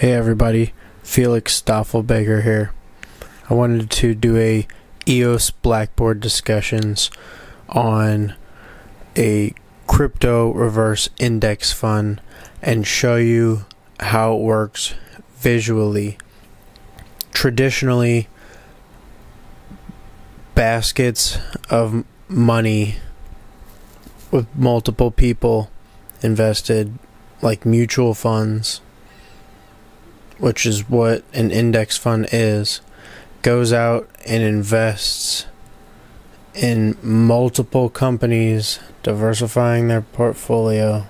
Hey everybody, Felix Stoffelbaker here. I wanted to do a EOS Blackboard discussions on a crypto reverse index fund and show you how it works visually. Traditionally, baskets of money with multiple people invested, like mutual funds, which is what an index fund is, goes out and invests in multiple companies, diversifying their portfolio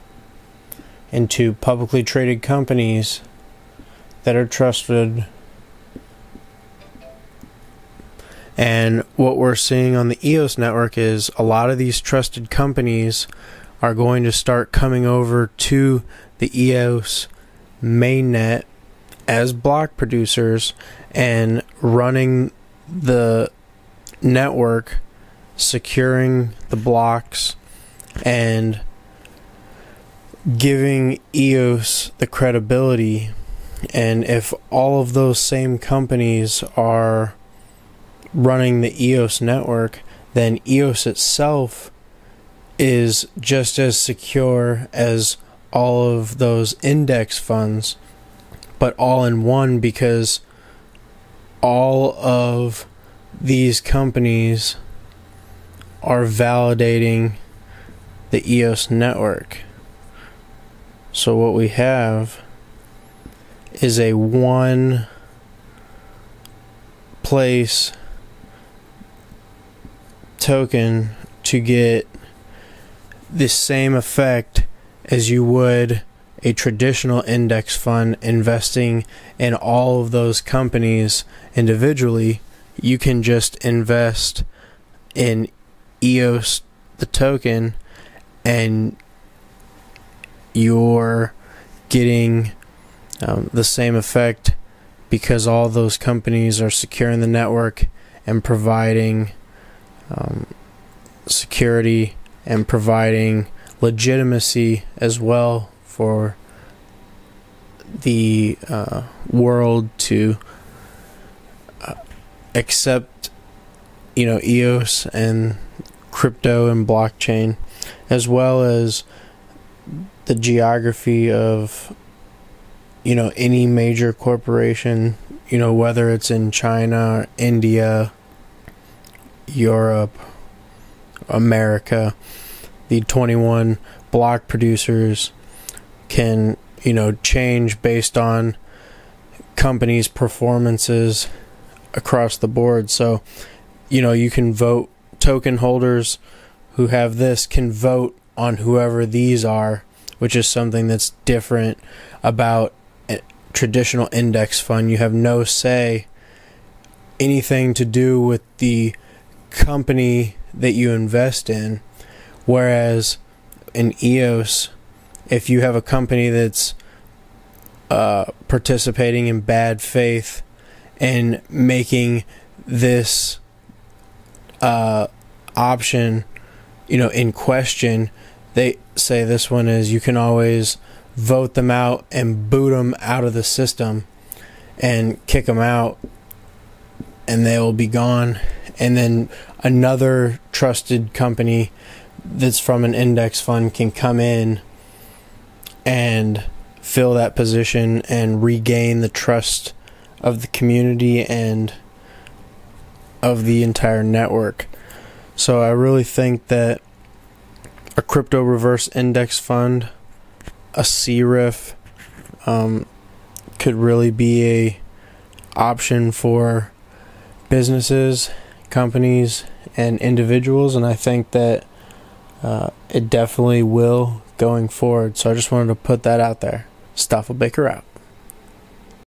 into publicly traded companies that are trusted. And what we're seeing on the EOS network is a lot of these trusted companies are going to start coming over to the EOS mainnet as block producers and running the network, securing the blocks, and giving EOS the credibility. And if all of those same companies are running the EOS network, then EOS itself is just as secure as all of those index funds, but all in one, because all of these companies are validating the EOS network. So what we have is a one place token to get the same effect as you would a traditional index fund investing in all of those companies individually. You can just invest in EOS, the token, and you're getting the same effect because all those companies are securing the network and providing security and providing legitimacy as well for the world to accept, EOS and crypto and blockchain, as well as the geography of any major corporation, whether it's in China, India, Europe, America. The 21 block producers can change based on companies' performances across the board. So you can vote, token holders who have this can vote on whoever these are, which is something that's different about a traditional index fund. You have no say, anything to do with the company that you invest in, whereas in EOS, if you have a company that's participating in bad faith and making this option in question, they say this one is, you can always vote them out and boot them out of the system and kick them out, and they will be gone. And then another trusted company that's from an index fund can come in and fill that position and regain the trust of the community and of the entire network. So I really think that a crypto reverse index fund, a C-RIF, could really be a option for businesses, companies, and individuals, and I think that it definitely will going forward. So I just wanted to put that out there. Stoffelbaker out.